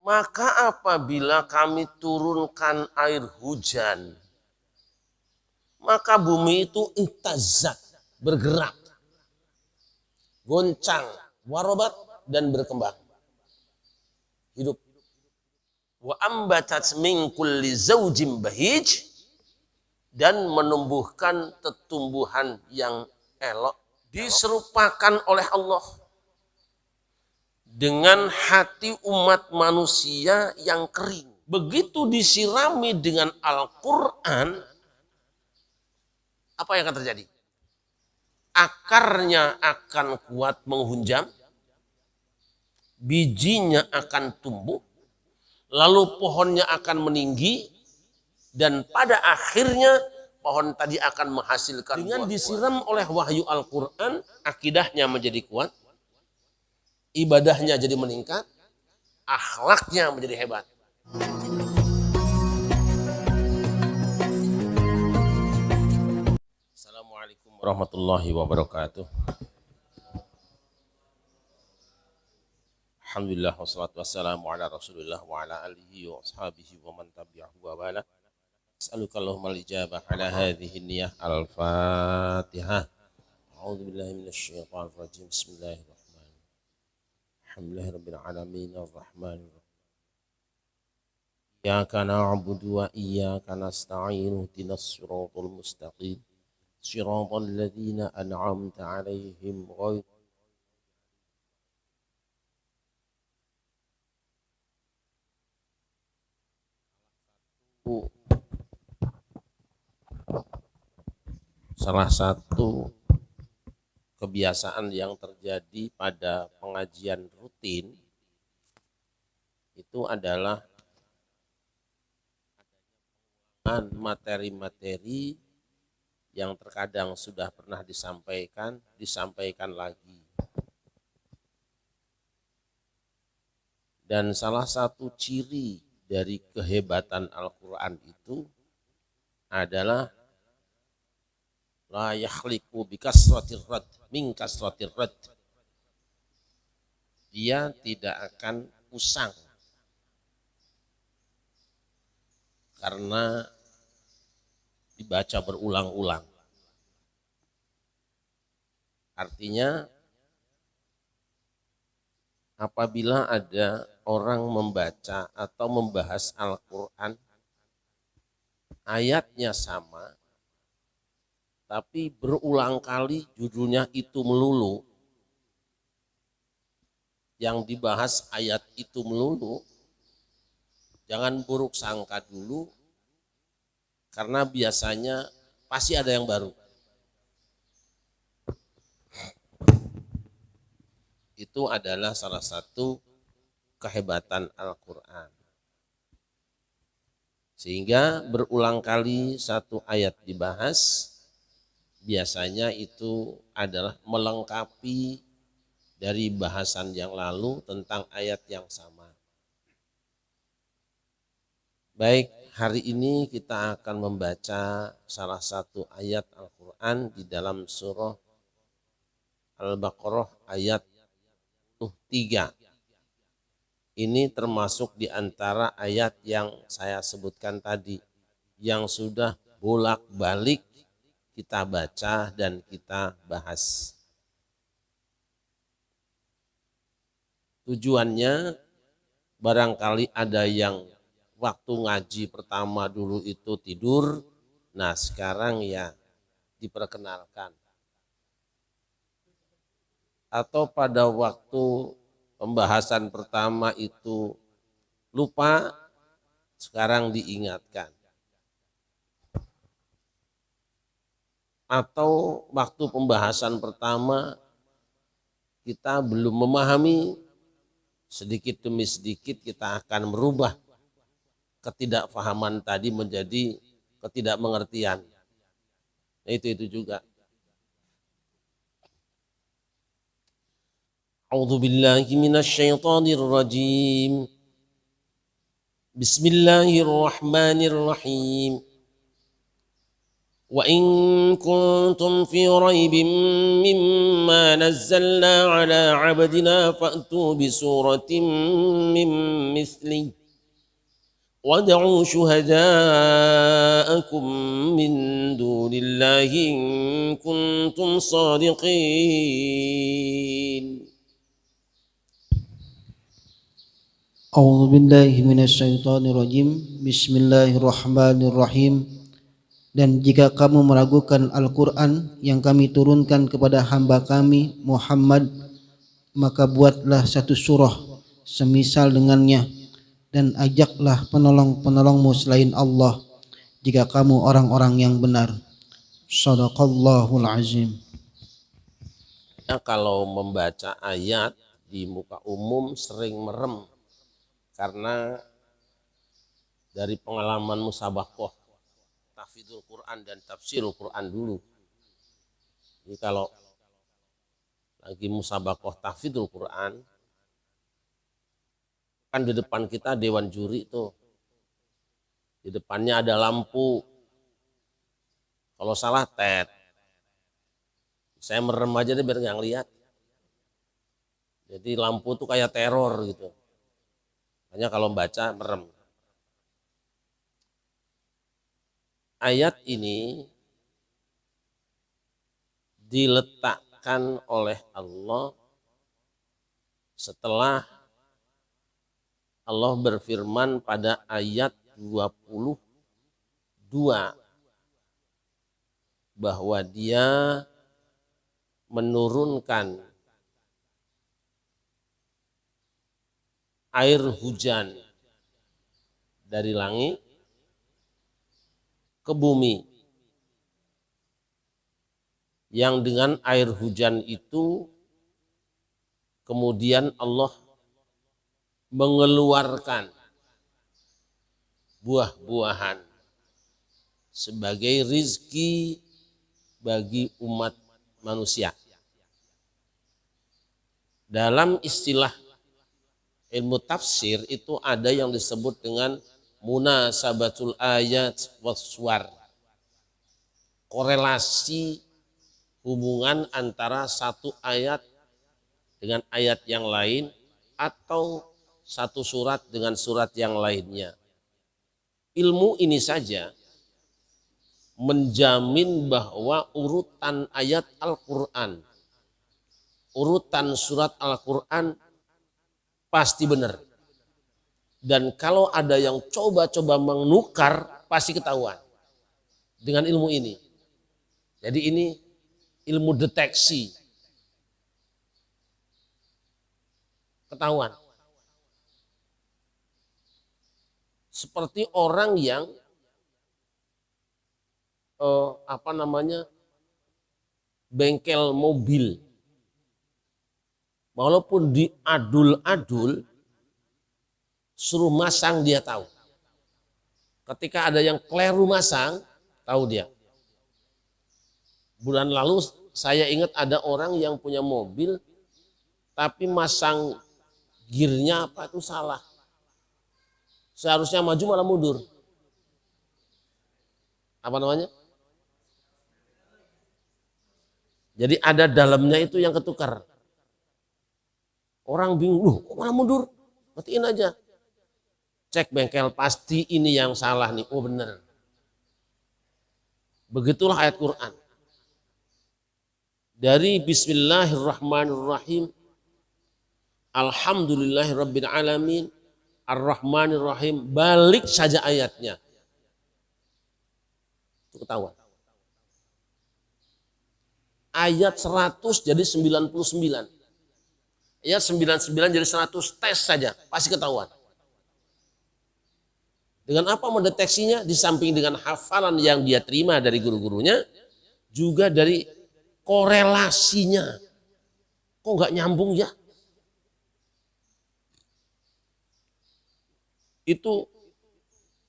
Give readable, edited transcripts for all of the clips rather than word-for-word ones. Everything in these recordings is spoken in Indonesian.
Maka apabila kami turunkan air hujan, maka bumi itu ihtazat, bergerak, goncang, warobat, dan berkembang. Hidup. Wa ambatat min kulli zaujin bahij, dan menumbuhkan tumbuhan yang elok. Diserupakan oleh Allah dengan hati umat manusia yang kering. Begitu disirami dengan Al-Quran, apa yang akan terjadi? Akarnya akan kuat menghunjam, bijinya akan tumbuh, lalu pohonnya akan meninggi, dan pada akhirnya pohon tadi akan menghasilkan dengan disiram oleh wahyu Al-Quran, akidahnya menjadi kuat, ibadahnya jadi meningkat, akhlaknya menjadi hebat. Assalamualaikum warahmatullahi wabarakatuh. Alhamdulillah wassalatu wassalamu ala Rasulillah wa ala alihi wa ashabihi wa man tabi'ahu wa wala. As'aluka Allahumma al-ijabah ala hadhihi niyyah al-Fatihah. A'udzu billahi minasy syaithanir rajim. Bismillahirrahmanirrahim. Alhamdulillahirabbil alamin arrahmanir rahim. Iyyaka na'budu wa iyyaka nasta'in. Ihdinas siratal mustaqim. Siratal ladzina an'amta 'alaihim ghairil Salah satu kebiasaan yang terjadi pada pengajian rutin itu adalah materi-materi yang terkadang sudah pernah disampaikan lagi. Dan salah satu ciri dari kehebatan Al-Quran itu adalah la yakhliqu bikasratir rad min kasratir rad. Dia tidak akan usang karena dibaca berulang-ulang. Artinya apabila ada orang membaca atau membahas Al-Quran, ayatnya sama, tapi berulang kali judulnya itu melulu, yang dibahas ayat itu melulu, jangan buruk sangka dulu, karena biasanya pasti ada yang baru. Itu adalah salah satu kehebatan Al-Quran. Sehingga berulang kali satu ayat dibahas, biasanya itu adalah melengkapi dari bahasan yang lalu tentang ayat yang sama. Baik, hari ini kita akan membaca salah satu ayat Al-Quran di dalam surah Al-Baqarah ayat 3. Ini termasuk di antara ayat yang saya sebutkan tadi, yang sudah bolak-balik kita baca dan kita bahas. Tujuannya barangkali ada yang waktu ngaji pertama dulu itu tidur, nah sekarang ya diperkenalkan. Atau pada waktu pembahasan pertama itu lupa, sekarang diingatkan. Atau waktu pembahasan pertama kita belum memahami, sedikit demi sedikit kita akan merubah ketidakfahaman tadi menjadi ketidakmengertian. Nah, itu juga. A'udzu billahi minasy syaithanir rajim. Bismillahirrahmanirrahim. وإن كنتم في ريب مما نزلنا على عبدنا فأتوا بسورة من مثله وادعوا شهداءكم من دون الله إن كنتم صادقين. A'udzu billahi minasyaitonir rajim. Bismillahirrahmanirrahim. Dan jika kamu meragukan Al-Quran yang kami turunkan kepada hamba kami Muhammad, maka buatlah satu surah semisal dengannya dan ajaklah penolong-penolongmu selain Allah jika kamu orang-orang yang benar. Shadaqallahul azim. Kalau membaca ayat di muka umum sering merem karena dari pengalaman musabaqah tahfidzul Quran dan tafsirul Quran dulu. Jadi kalau lagi musabaqah tahfidzul Quran, kan di depan kita dewan juri tuh. Di depannya ada lampu. Kalau salah tet. Saya merem aja deh biar nggak ngeliat. Jadi lampu tuh kayak teror gitu. Hanya kalau baca merem. Ayat ini diletakkan oleh Allah setelah Allah berfirman pada ayat 22 bahwa Dia menurunkan air hujan dari langit ke bumi, yang dengan air hujan itu kemudian Allah mengeluarkan buah-buahan sebagai rizki bagi umat manusia. Dalam istilah ilmu tafsir itu ada yang disebut dengan munasabatul ayat waswar, korelasi hubungan antara satu ayat dengan ayat yang lain atau satu surat dengan surat yang lainnya. Ilmu ini saja menjamin bahwa urutan ayat Al-Quran, urutan surat Al-Quran pasti benar. Dan kalau ada yang coba-coba menukar, pasti ketahuan dengan ilmu ini. Jadi ini ilmu deteksi. Ketahuan. Seperti orang yang bengkel mobil. Walaupun diadul-adul, suruh masang dia tahu. Ketika ada yang keliru masang, tahu dia. Bulan lalu saya ingat ada orang yang punya mobil, tapi masang gearnya apa itu salah. Seharusnya maju malah mundur. Apa namanya? Jadi ada dalamnya itu yang ketukar. Orang bingung, kok malah mundur? Matiin aja. Cek bengkel, pasti ini yang salah nih. Oh benar. Begitulah ayat Quran. Dari Bismillahirrahmanirrahim, Alhamdulillahirabbil alamin, Ar-Rahmanirrahim, balik saja ayatnya. Itu ketahuan. Ayat 100 jadi 99. Ayat 99 jadi 100, tes saja, pasti ketahuan. Dengan apa mendeteksinya? Di samping dengan hafalan yang dia terima dari guru-gurunya, juga dari korelasinya. Kok nggak nyambung ya? Itu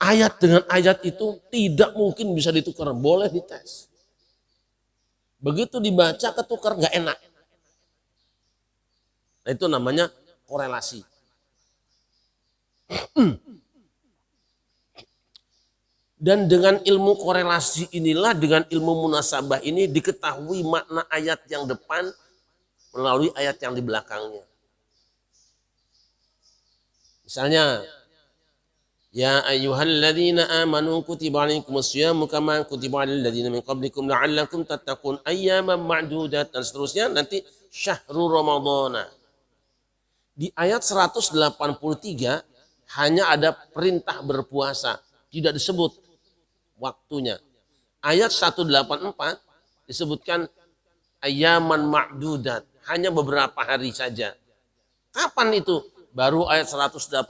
ayat dengan ayat itu tidak mungkin bisa ditukar, boleh dites. Begitu dibaca ketukar nggak enak. Nah, itu namanya korelasi. Dan dengan ilmu korelasi inilah, dengan ilmu munasabah ini diketahui makna ayat yang depan melalui ayat yang di belakangnya. Misalnya, ya ayyuhalladzina amanu kutiba alaikumus syiyamu kama kutiba alal ladzina min qablikum la'allakum tattaqun ayyaman ma'dudat, dan seterusnya. Nanti syahrul ramadhana. Di ayat 183 hanya ada perintah berpuasa, tidak disebut waktunya. Ayat 184 disebutkan ayyaman ma'dudat, hanya beberapa hari saja. Kapan itu? Baru ayat 185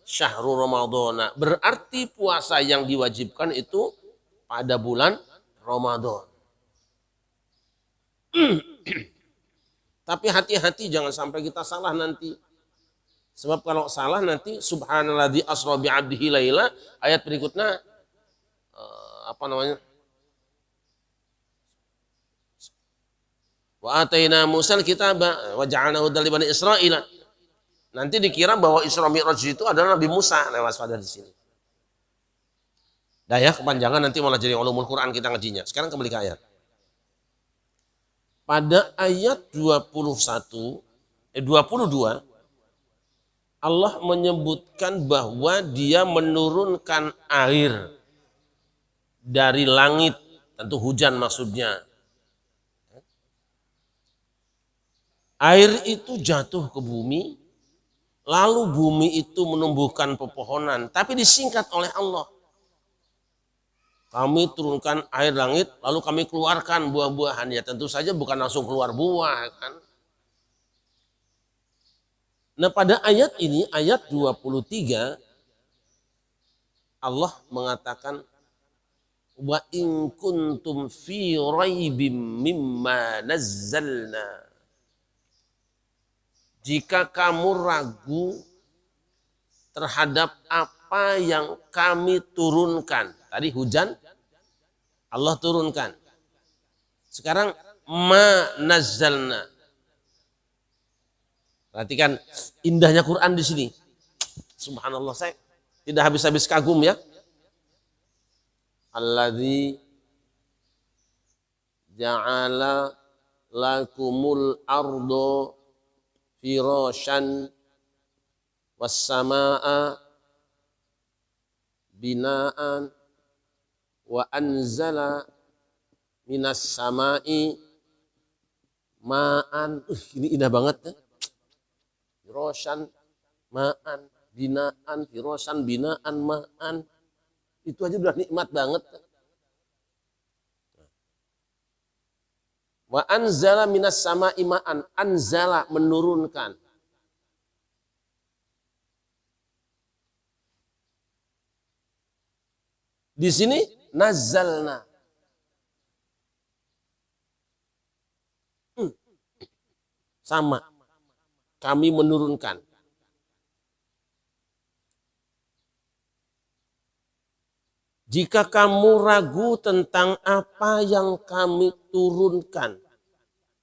syahrul ramadhana. Berarti puasa yang diwajibkan itu pada bulan Ramadan. Tapi hati-hati jangan sampai kita salah nanti. Sebab kalau salah nanti subhanalladzi asra bi 'abdihi laila, ayat berikutnya wa ataina Musal kitaba wa ja'alnahu hudan li bani Israil. Nanti dikira bahwa Isra Mi'raj itu adalah Nabi Musa, lewat pada di sini. Dah ya, kepanjangan nanti malah jadi ulumul Quran kita ngajinya. Sekarang kembali ke ayat. Pada ayat 22 Allah menyebutkan bahwa Dia menurunkan air dari langit, tentu hujan maksudnya. Air itu jatuh ke bumi, lalu bumi itu menumbuhkan pepohonan, tapi disingkat oleh Allah. Kami turunkan air langit, lalu kami keluarkan buah-buahan. Ya tentu saja bukan langsung keluar buah kan. Nah pada ayat ini, ayat 23, Allah mengatakan, wa in kuntum fi raibim mimma nazzalna. Jika kamu ragu terhadap apa yang kami turunkan. Tadi hujan, Allah turunkan. Sekarang ma nazzalna. Perhatikan indahnya Quran di sini. Subhanallah, saya tidak habis-habis kagum ya. Alladzi ja'ala lakumul ardo firasyan was samaa binaan wa anzala minas samai ma'an. Ini indah banget ya. Firasyan ma'an binaan, firasyan binaan ma'an. Itu aja udah nikmat banget. Wa anzala minas samai ma'an. Anzala menurunkan. Di sini nazzalna. Sama. Kami menurunkan. Jika kamu ragu tentang apa yang kami turunkan.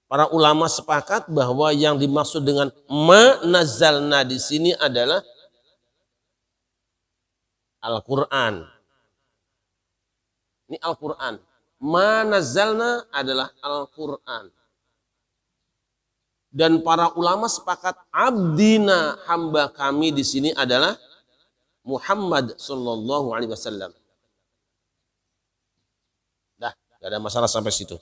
Para ulama sepakat bahwa yang dimaksud dengan ma nazzalna di sini adalah Al-Quran. Ini Al-Quran. Ma nazzalna adalah Al-Quran. Dan para ulama sepakat abdina, hamba kami di sini adalah Muhammad sallallahu alaihi wasallam. Dah, gak ada masalah sampai situ.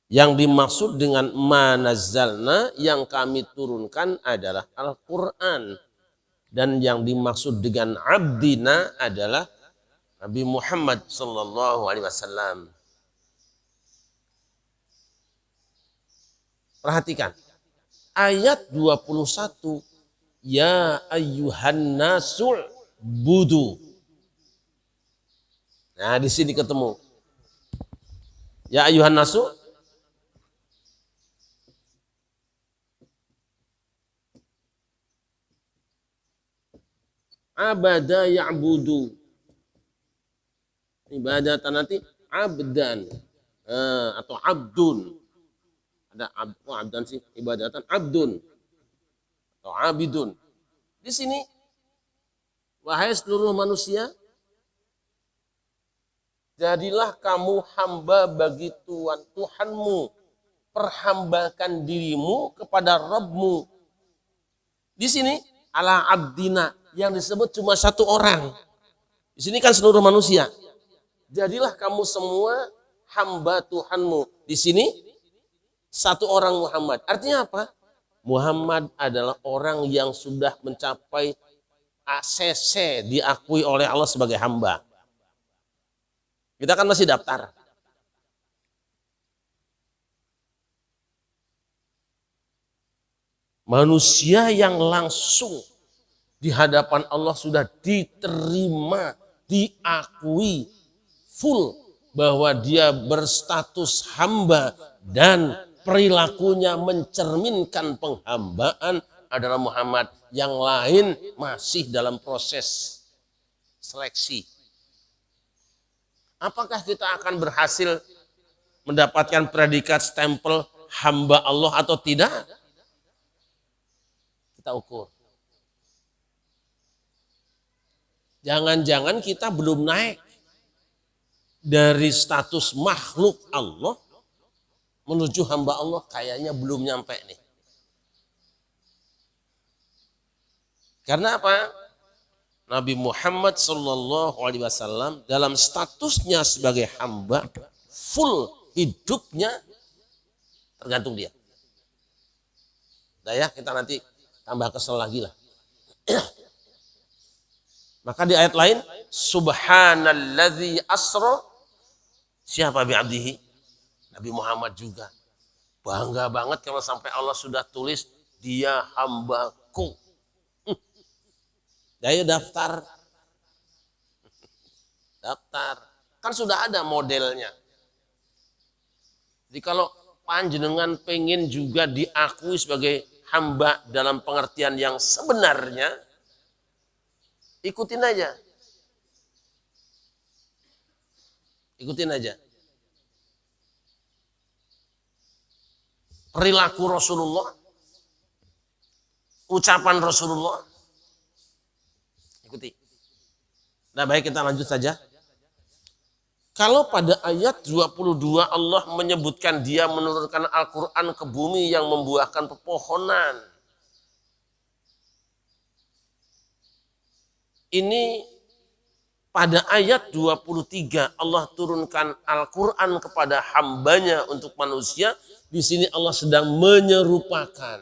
Yang dimaksud dengan ma nazzalna, yang kami turunkan adalah Al-Quran. Dan yang dimaksud dengan abdina adalah Nabi Muhammad sallallahu alaihi wasallam. Perhatikan. Ayat 21. Ya ayyuhan nasu budu. Nah, di sini ketemu. Ya ayyuhan nasu. Abada ya'budu. Ibadatan nanti abdan atau abdun. Ada abdan sih, ibadatan abdun atau abidun. Di sini wahai seluruh manusia, Jadilah kamu hamba bagi Tuhanmu. Perhambakan dirimu kepada Rabbmu. Di sini ala abdina yang disebut cuma satu orang. Di sini kan seluruh manusia. Jadilah kamu semua hamba Tuhanmu. Di sini satu orang Muhammad. Artinya apa? Muhammad adalah orang yang sudah mencapai ACC, diakui oleh Allah sebagai hamba. Kita kan masih daftar. Manusia yang langsung di hadapan Allah sudah diterima, diakui full bahwa dia berstatus hamba dan perilakunya mencerminkan penghambaan adalah Muhammad. Yang lain masih dalam proses seleksi. Apakah kita akan berhasil mendapatkan predikat stempel hamba Allah atau tidak? Kita ukur. Jangan-jangan kita belum naik dari status makhluk Allah menuju hamba Allah, kayaknya belum nyampe nih. Karena apa? Nabi Muhammad SAW dalam statusnya sebagai hamba, full hidupnya tergantung dia. Nah ya, kita nanti tambah kesel lagi lah. Maka di ayat lain, Subhanalladzi asra, siapa bi'abdihi? Nabi Muhammad juga. Bangga banget kalau sampai Allah sudah tulis, dia hambaku. Ayo daftar. Daftar. Kan sudah ada modelnya. Jadi kalau panjenengan pengen juga diakui sebagai hamba dalam pengertian yang sebenarnya, ikutin aja. Ikutin aja. Perilaku Rasulullah, ucapan Rasulullah, ikuti. Nah baik, kita lanjut saja. Kalau pada ayat 22 Allah menyebutkan dia menurunkan Al-Quran ke bumi yang membuahkan pepohonan. Ini pada ayat 23 Allah turunkan Al-Quran kepada hambanya untuk manusia. Di sini Allah sedang menyerupakan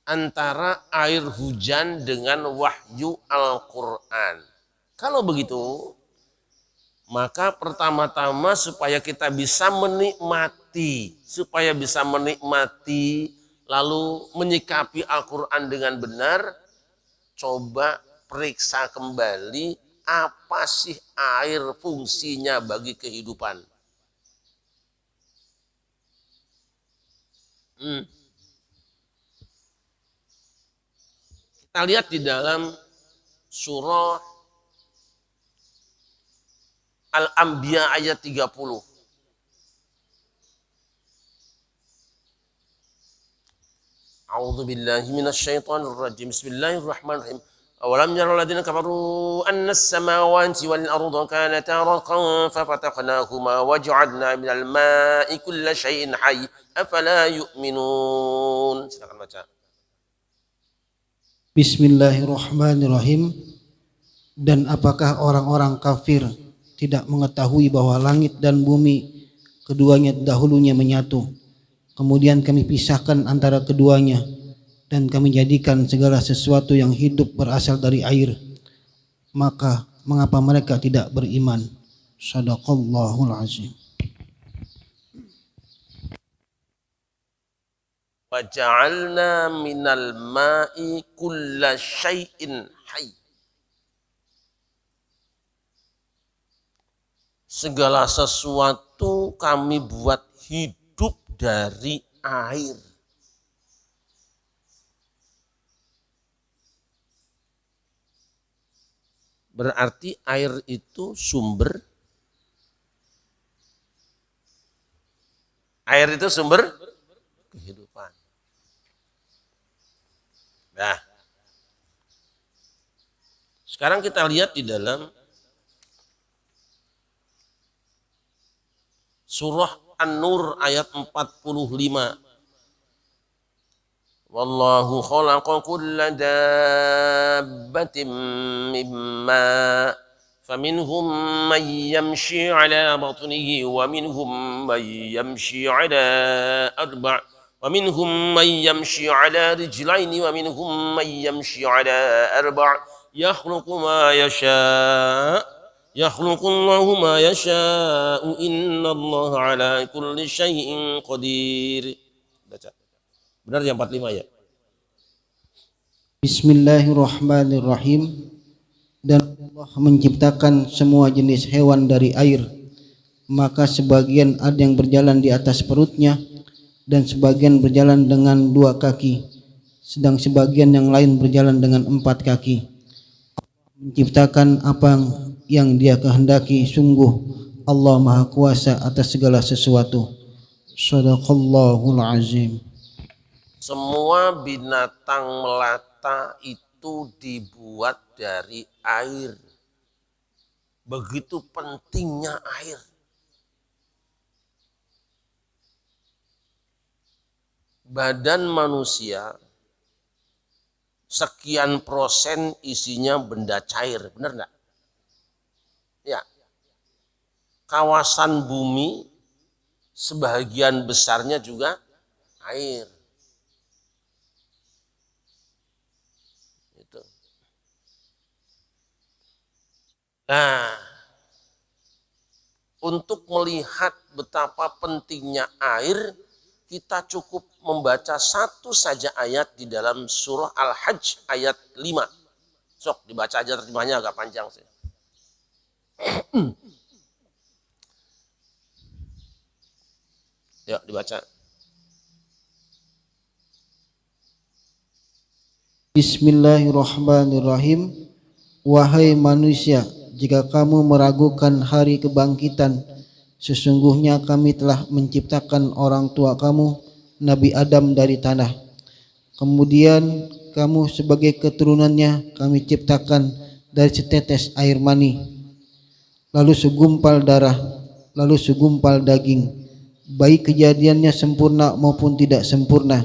antara air hujan dengan wahyu Al-Quran. Kalau begitu, maka pertama-tama supaya kita bisa menikmati, lalu menyikapi Al-Quran dengan benar, coba periksa kembali apa sih air fungsinya bagi kehidupan. Kita lihat di dalam surah Al-Anbiya ayat 30. A'udzu billahi minasyaitonir rajim. Bismillahirrahmanirrahim. Awalam yarul ladzina kafaru anna as-samawati wal arda kanata ratqan fafataqnahuma waj'alna minal ma'i kulla syai'in hayy afala yu'minun. Silakan baca. Bismillahirrahmanirrahim. Dan apakah orang-orang kafir tidak mengetahui bahwa langit dan bumi keduanya dahulunya menyatu, kemudian kami pisahkan antara keduanya, dan kami jadikan segala sesuatu yang hidup berasal dari air. Maka mengapa mereka tidak beriman? Shadaqallahul azim. Wa ja'alna minal ma'i kulla syai'in hayy. Segala sesuatu kami buat hidup dari air. Berarti air itu sumber kehidupan. Nah, sekarang kita lihat di dalam Surah An-Nur ayat 45. Wallahu khalaqa kulla dabbatin mimma faminhum man yamshi ala batnihi wa minhum man yamshi ala arba' wa minhum man yamshi ala rijlaini wa minhum man yamshi ala arba' yakhluqu ma yasha' yakhluqullahu ma yasha'u innallaha ala kulli syai'in qadir. Baca. Benar yang 45 ya? Bismillahirrahmanirrahim. Dan Allah menciptakan semua jenis hewan dari air, maka sebagian ada yang berjalan di atas perutnya dan sebagian berjalan dengan 2 kaki, sedang sebagian yang lain berjalan dengan 4 kaki. Menciptakan apa yang Dia kehendaki, sungguh Allah Maha Kuasa atas segala sesuatu. Shadaqallahul azim. Semua binatang melata itu dibuat dari air. Begitu pentingnya air. Badan manusia sekian persen isinya benda cair, benar enggak? Ya. Kawasan bumi sebagian besarnya juga air. Itu. Nah, untuk melihat betapa pentingnya air, kita cukup membaca satu saja ayat di dalam surah Al-Hajj ayat 5. Sok dibaca aja, terjemahnya agak panjang sih. Yuk dibaca. Bismillahirrahmanirrahim. Wahai manusia, jika kamu meragukan hari kebangkitan, sesungguhnya kami telah menciptakan orang tua kamu, Nabi Adam, dari tanah. Kemudian kamu sebagai keturunannya kami ciptakan dari setetes air mani, lalu segumpal darah, lalu segumpal daging, baik kejadiannya sempurna maupun tidak sempurna,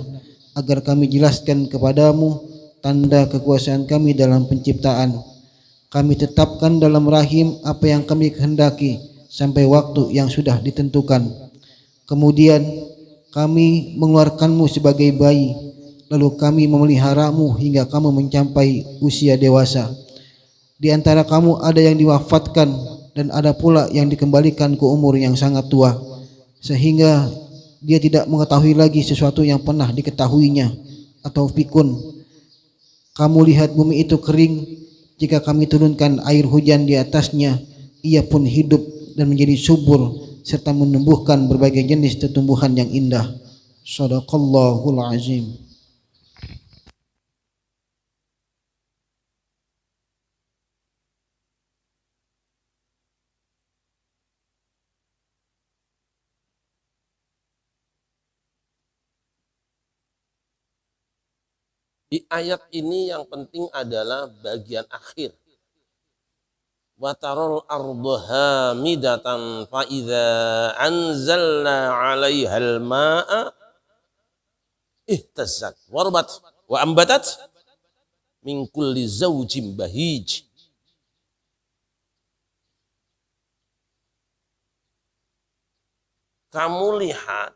agar kami jelaskan kepadamu tanda kekuasaan kami dalam penciptaan. Kami tetapkan dalam rahim apa yang kami kehendaki sampai waktu yang sudah ditentukan. Kemudian kami mengeluarkanmu sebagai bayi, lalu kami memeliharamu hingga kamu mencapai usia dewasa. Di antara kamu ada yang diwafatkan dan ada pula yang dikembalikan ke umur yang sangat tua, sehingga dia tidak mengetahui lagi sesuatu yang pernah diketahuinya. Atau pikun, kamu lihat bumi itu kering, jika kami turunkan air hujan di atasnya, ia pun hidup dan menjadi subur serta menumbuhkan berbagai jenis tumbuhan yang indah. Shadaqallahul azim. Di ayat ini yang penting adalah bagian akhir. Wa tarol arda hamidatan fa idza anzalna 'alaihal ma'a ihtazzat warbat wa ambatat min kulli zawjin bahij. Kamu lihat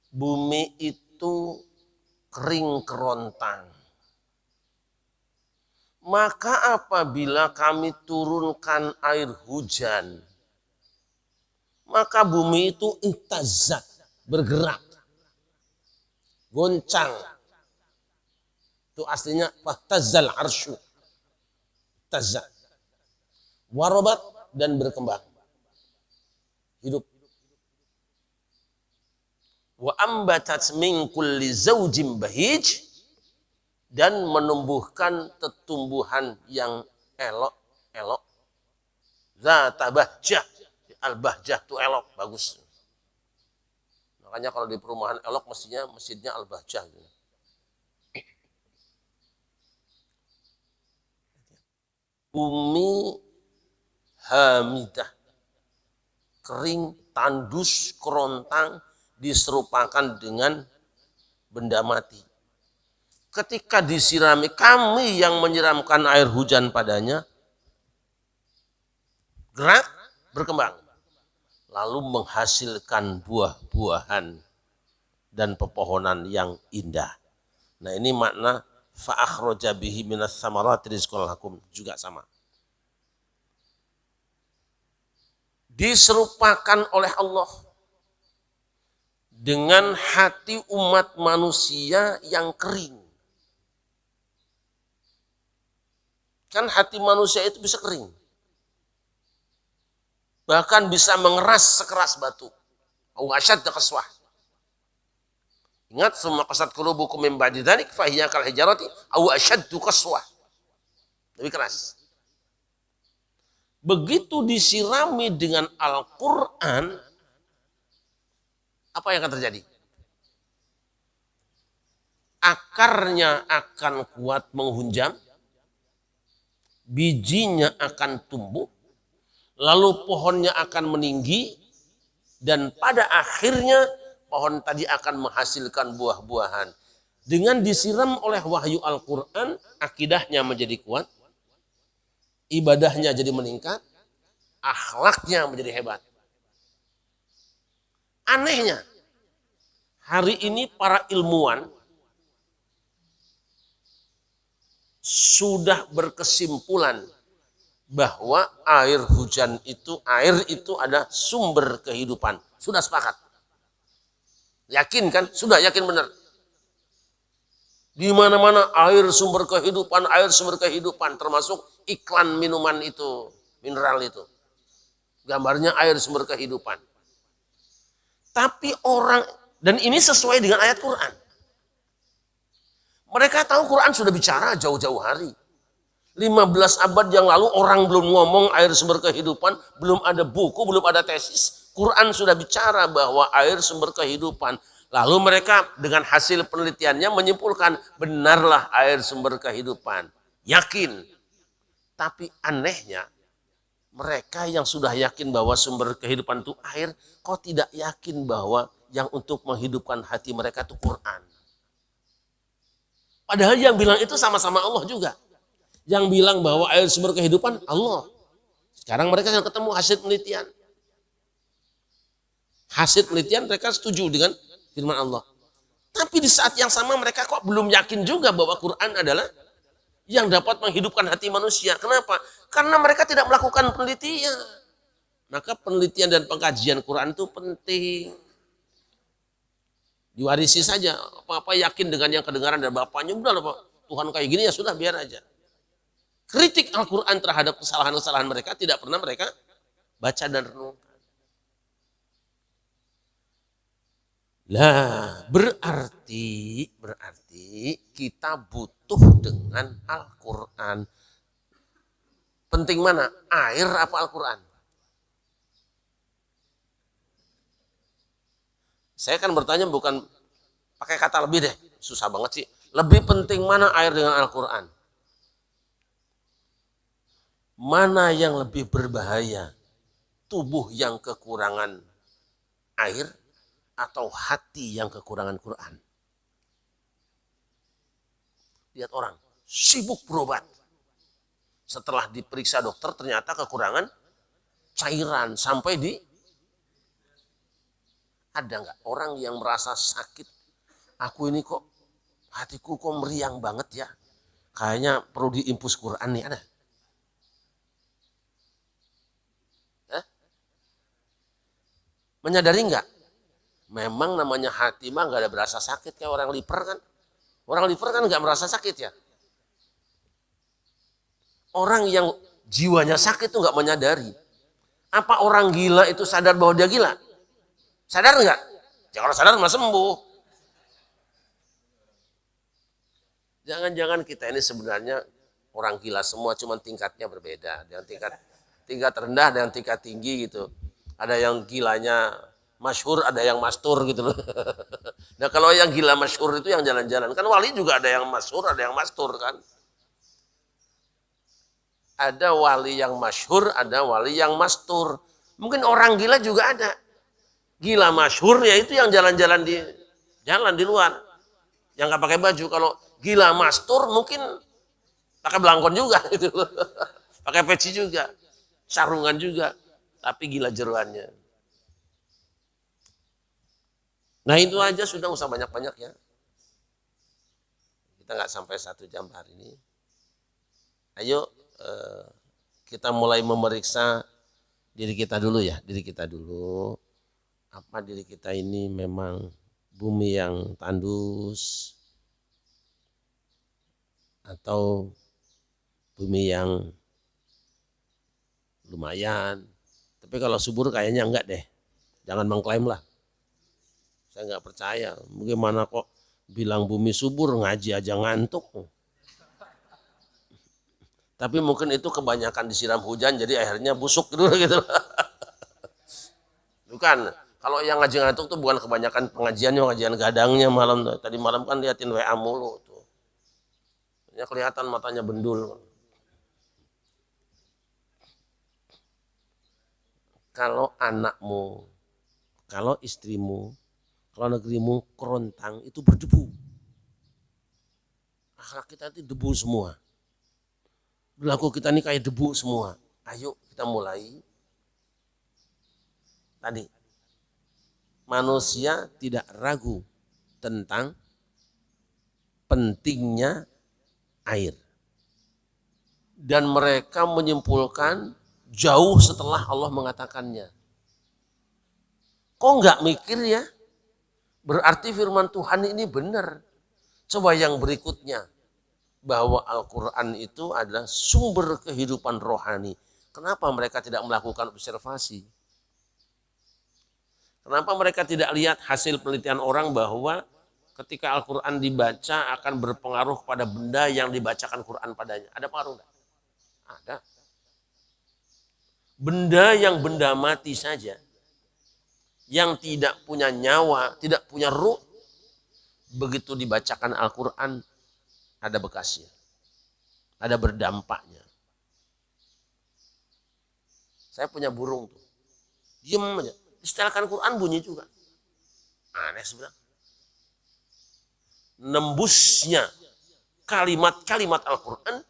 bumi itu kering kerontang. Maka apabila kami turunkan air hujan, maka bumi itu ihtazat, bergerak, goncang. Itu aslinya fahtazal arsyu, tazat, warobat, dan berkembang, hidup. Wa ambatat min kulli zawjin bahij, dan menumbuhkan tumbuhan yang elok-elok. Zata bahjah, al-bahjah itu elok, bagus. Makanya kalau di perumahan elok mestinya masjidnya al-bahjah. Bumi hamidah, kering tandus, kerontang diserupakan dengan benda mati. Ketika disirami, kami yang menyiramkan air hujan padanya, gerak, berkembang, lalu menghasilkan buah-buahan dan pepohonan yang indah. Nah, ini makna fa'akhraja bihi minas samarati rizqan lakum, juga sama. Diserupakan oleh Allah dengan hati umat manusia yang kering. Kan hati manusia itu bisa kering. Bahkan bisa mengeras sekeras batu. Au asyadda qaswah. Ingat, summa qasat qulubukum min ba'di dzalik fa hiya kal hijarati aw ashaddu qaswah. Lebih keras. Begitu disirami dengan Al-Qur'an, apa yang akan terjadi? Akarnya akan kuat menghunjam, bijinya akan tumbuh, lalu pohonnya akan meninggi, dan pada akhirnya pohon tadi akan menghasilkan buah-buahan. Dengan disiram oleh wahyu Al-Quran, akidahnya menjadi kuat, ibadahnya jadi meningkat, akhlaknya menjadi hebat. Anehnya, hari ini para ilmuwan sudah berkesimpulan bahwa air itu ada sumber kehidupan. Sudah sepakat. Yakin kan? Sudah yakin benar. Di mana-mana air sumber kehidupan, termasuk iklan minuman itu, mineral itu. Gambarnya air sumber kehidupan. Tapi orang, dan ini sesuai dengan ayat Quran. Mereka tahu Quran sudah bicara jauh-jauh hari. 15 abad yang lalu orang belum ngomong air sumber kehidupan, belum ada buku, belum ada tesis. Quran sudah bicara bahwa air sumber kehidupan. Lalu mereka dengan hasil penelitiannya menyimpulkan benarlah air sumber kehidupan. Yakin. Tapi anehnya mereka yang sudah yakin bahwa sumber kehidupan itu air, kok tidak yakin bahwa yang untuk menghidupkan hati mereka itu Quran. Padahal yang bilang itu sama-sama Allah juga. Yang bilang bahwa air sumber kehidupan Allah. Sekarang mereka yang ketemu hasil penelitian. Hasil penelitian mereka setuju dengan firman Allah. Tapi di saat yang sama mereka kok belum yakin juga bahwa Quran adalah yang dapat menghidupkan hati manusia. Kenapa? Karena mereka tidak melakukan penelitian. Maka penelitian dan pengkajian Quran itu penting. Diwarisi saja. Apa-apa yakin dengan yang kedengaran dari bapaknya. Udah lah Pak, Tuhan kayak gini ya sudah biar aja. Kritik Al-Quran terhadap kesalahan-kesalahan mereka tidak pernah mereka baca dan renungkan. Nah, berarti kita butuh dengan Al-Quran. Penting mana? Air apa Al-Quran? Saya kan bertanya bukan pakai kata lebih deh. Susah banget sih. Lebih penting mana air dengan Al-Quran? Mana yang lebih berbahaya? Tubuh yang kekurangan air atau hati yang kekurangan Quran? Lihat orang sibuk berobat. Setelah diperiksa dokter ternyata kekurangan cairan sampai di... Ada nggak orang yang merasa sakit? Aku ini kok hatiku kok meriang banget ya. Kayaknya perlu diinfus Quran nih, ada? Menyadari nggak? Memang namanya hati mah nggak ada berasa sakit kayak orang liver kan. Orang liver kan nggak merasa sakit ya. Orang yang jiwanya sakit tuh nggak menyadari. Apa orang gila itu sadar bahwa dia gila? Sadar nggak? Ya kalau sadar mah sembuh. Jangan-jangan kita ini sebenarnya orang gila semua, cuman tingkatnya berbeda. Dengan tingkat rendah dan tingkat tinggi gitu. Ada yang gilanya masyhur, ada yang mastur gitu loh. Nah kalau yang gila masyhur itu yang jalan-jalan. Kan wali juga ada yang masyhur, ada yang mastur kan. Ada wali yang masyhur, ada wali yang mastur. Mungkin orang gila juga ada. Gila masyhur ya itu yang jalan-jalan di luar, yang nggak pakai baju. Kalau gila mastur mungkin pakai belangkon juga gitu loh. Pakai peci juga, sarungan juga, tapi gila jeroannya. Nah itu aja sudah, usah banyak-banyak ya. Kita nggak sampai 1 jam hari ini. Ayo kita mulai memeriksa diri kita dulu ya, diri kita dulu. Apa diri kita ini memang bumi yang tandus atau bumi yang lumayan. Tapi kalau subur kayaknya enggak deh. Jangan mengklaim lah. Saya nggak percaya. Bagaimana kok bilang bumi subur, ngaji aja ngantuk. Tapi mungkin itu kebanyakan disiram hujan jadi akhirnya busuk dulu gitu. Bukan. Kalau yang ngaji ngantuk tuh bukan kebanyakan pengajiannya, pengajian gadangnya malam. Tadi malam kan liatin WA mulu tuh. Ya kelihatan matanya bendul. Kalau anakmu, kalau istrimu, kalau negerimu kerontang itu berdebu. Akhlak kita itu debu semua. Berlaku kita ini kayak debu semua. Ayo kita mulai. Tadi, manusia tidak ragu tentang pentingnya air. Dan mereka menyimpulkan jauh setelah Allah mengatakannya. Kok nggak mikir ya? Berarti firman Tuhan ini benar. Coba yang berikutnya. Bahwa Al-Quran itu adalah sumber kehidupan rohani. Kenapa mereka tidak melakukan observasi? Kenapa mereka tidak lihat hasil penelitian orang bahwa ketika Al-Quran dibaca akan berpengaruh pada benda yang dibacakan Quran padanya? Ada pengaruh enggak? Ada. Benda yang benda mati saja, yang tidak punya nyawa, tidak punya ruh, begitu dibacakan Al-Quran, ada bekasnya, ada berdampaknya. Saya punya burung tuh, diem aja, disetelkan Quran bunyi juga. Aneh sebenarnya. Nembusnya kalimat-kalimat Al-Quran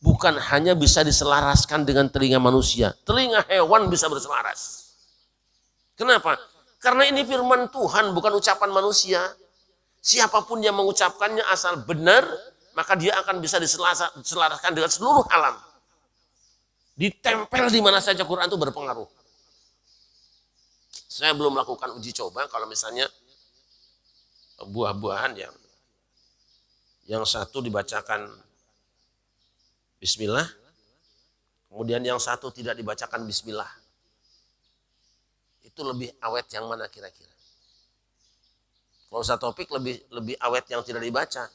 bukan hanya bisa diselaraskan dengan telinga manusia, telinga hewan bisa berselaras. Kenapa? Karena ini firman Tuhan, bukan ucapan manusia. Siapapun yang mengucapkannya asal benar, maka dia akan bisa diselaraskan dengan seluruh alam. Ditempel di mana saja Quran itu berpengaruh. Saya belum melakukan uji coba kalau misalnya buah-buahan yang satu dibacakan Bismillah, kemudian yang satu tidak dibacakan Bismillah. Itu lebih awet yang mana kira-kira? Kalau Ustaz Taufik lebih awet yang tidak dibaca.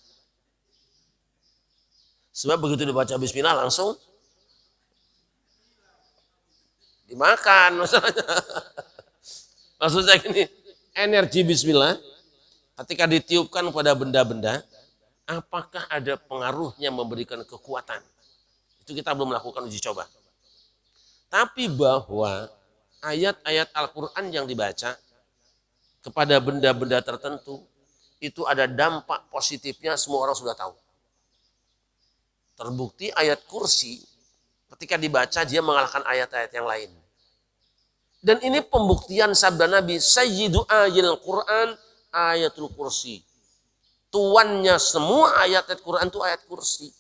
Sebab begitu dibaca Bismillah langsung dimakan masalahnya. Maksud saya gini, energi Bismillah ketika ditiupkan pada benda-benda, apakah ada pengaruhnya memberikan kekuatan? Itu kita belum melakukan uji coba. Tapi bahwa ayat-ayat Al-Quran yang dibaca kepada benda-benda tertentu, itu ada dampak positifnya, semua orang sudah tahu. Terbukti ayat kursi, ketika dibaca dia mengalahkan ayat-ayat yang lain. Dan ini pembuktian sabda Nabi, Sayyidu ayil Quran ayatul kursi. Tuannya semua ayat-ayat Quran itu ayat kursi.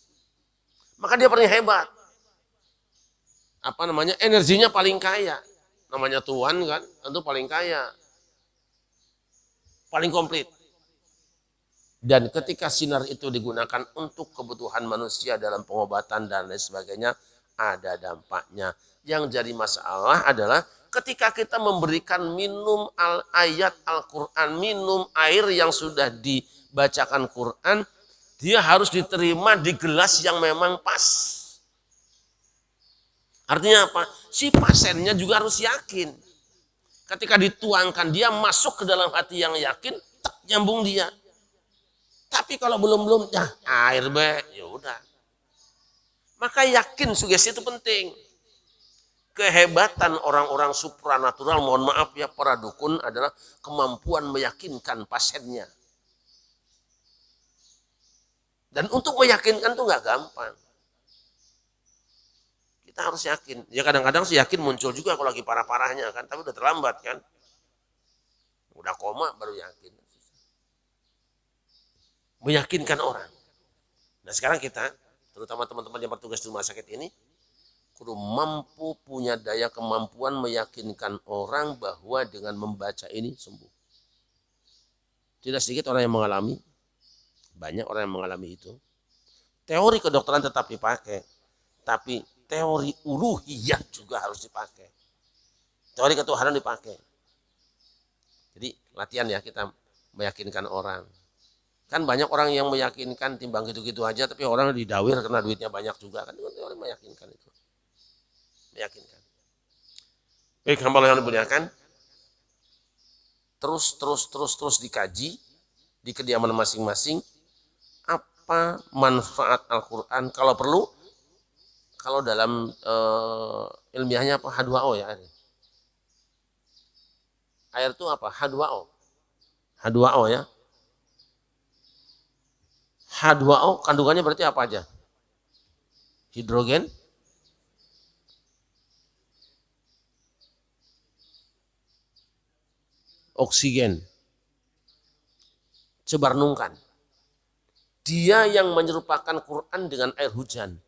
Maka dia paling hebat. Apa namanya? Energinya paling kaya. Namanya Tuhan kan, tentu paling kaya. Paling komplit. Dan ketika sinar itu digunakan untuk kebutuhan manusia dalam pengobatan dan lain sebagainya, ada dampaknya. Yang jadi masalah adalah ketika kita memberikan minum ayat Al-Quran, minum air yang sudah dibacakan Quran, dia harus diterima di gelas yang memang pas. Artinya apa? Si pasiennya juga harus yakin. Ketika dituangkan, dia masuk ke dalam hati yang yakin, tak nyambung dia. Tapi kalau belum ya air be, ya udah. Maka yakin, sugesti itu penting. kehebatan orang-orang supranatural, mohon maaf ya, para dukun adalah kemampuan meyakinkan pasiennya. Dan untuk meyakinkan tuh nggak gampang. Kita harus yakin. Ya kadang-kadang sih yakin muncul juga kalau lagi parah-parahnya kan, tapi udah terlambat kan. Udah koma baru yakin. Meyakinkan orang. Nah sekarang kita, terutama teman-teman yang bertugas di rumah sakit ini, kudu mampu punya daya kemampuan meyakinkan orang bahwa dengan membaca ini sembuh. Tidak sedikit orang yang mengalami, banyak orang yang mengalami itu. Teori kedokteran tetap dipakai, tapi teori uluhiyah juga harus dipakai. Teori ketuhanan dipakai. Jadi latihan ya kita meyakinkan orang. Kan banyak orang yang meyakinkan timbang gitu-gitu aja, tapi orang didawir karena duitnya banyak juga. Kan teori meyakinkan itu. Meyakinkan. Baik, hamba yang dimuliakan. Terus dikaji di kediaman masing-masing apa manfaat Al-Qur'an. Kalau perlu, kalau dalam ilmiahnya apa H2O ya. Air itu apa? H2O. H2O ya. H2O kandungannya berarti apa aja? Hidrogen, oksigen. Coba renungkan. Dia yang menyerupakan Quran dengan air hujan.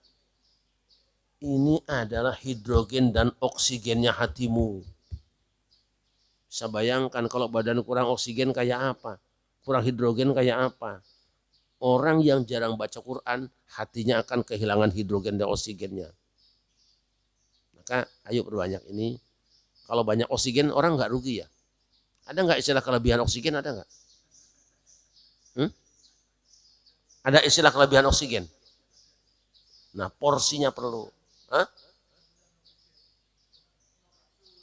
Ini adalah hidrogen dan oksigennya hatimu. Bisa bayangkan kalau badan kurang oksigen kayak apa? Kurang hidrogen kayak apa? Orang yang jarang baca Quran, hatinya akan kehilangan hidrogen dan oksigennya. Maka ayo perbanyak ini. Kalau banyak oksigen orang nggak rugi ya. Ada nggak istilah kelebihan oksigen? Ada nggak? Ada istilah kelebihan oksigen? Nah porsinya perlu.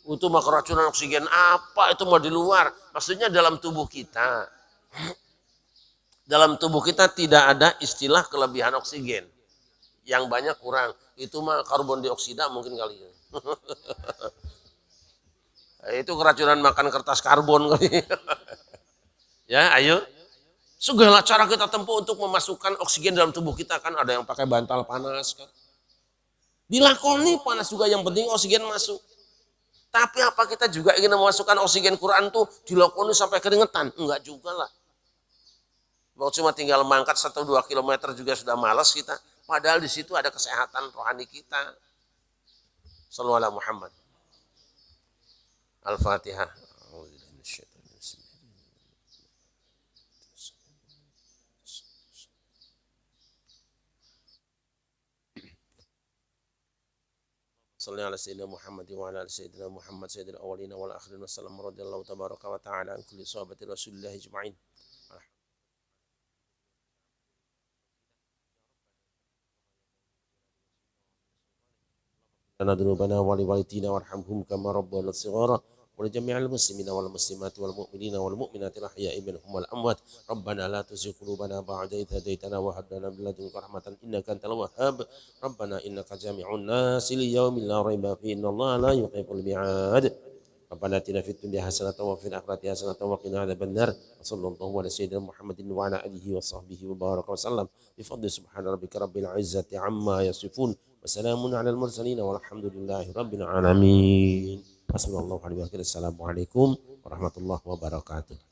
Itu mah keracunan oksigen apa? Itu mau di luar. Maksudnya dalam tubuh kita. Dalam tubuh kita tidak ada istilah kelebihan oksigen. Yang banyak kurang. Itu mah karbon dioksida mungkin kali ya. Itu keracunan makan kertas karbon kali. Ya, ayo. Segala cara kita tempuh untuk memasukkan oksigen dalam tubuh kita kan. Ada yang pakai bantal panas kan. Dilakoni panas juga, yang penting oksigen masuk. Tapi apa kita juga ingin memasukkan oksigen Quran tuh dilakoni sampai keringetan? Enggak juga lah. Mau cuma tinggal mangkat 1-2 kilometer juga sudah malas kita. Padahal di situ ada kesehatan rohani kita. Sallallahu alaihi Muhammad. Al-Fatihah. Sallallahu alaihi sayyidina Muhammad wa ala sayyidina Muhammad sayyidil awwalina wal akhirin wasallam radhiyallahu tabaraka wa ta'ala an kulli sahabati Rasulillah ajma'in. Lana dzunubana wa li walidaina warhamhum kama rabbana shighara wa li jami'il muslimina wal muslimati wal mu'minina wal mu'minati al ahya'i minhum wal amwat. Rabbana la tuzigh qulubana ba'da idh hadaytana wa hab lana min ladunka rahmatan innaka antal wahhab. Rabbana innaka jami'un nasi li yaumin la raiba fihi innallaha la yuhibbul mi'ad. Rabbana atina fid dunya hasanatan wa fil akhirati hasanatan wa qina adzabannar. Sallallahu ala sayyidina Muhammadin wa ala alihi wa sahbihi wa baraka wa sallam. Bi fadli subhana rabbika rabbil izzati amma yasifun. Wassalamun ala al-mursalin walhamdulillahi rabbil alamin. Assalamualaikum warahmatullahi wabarakatuh.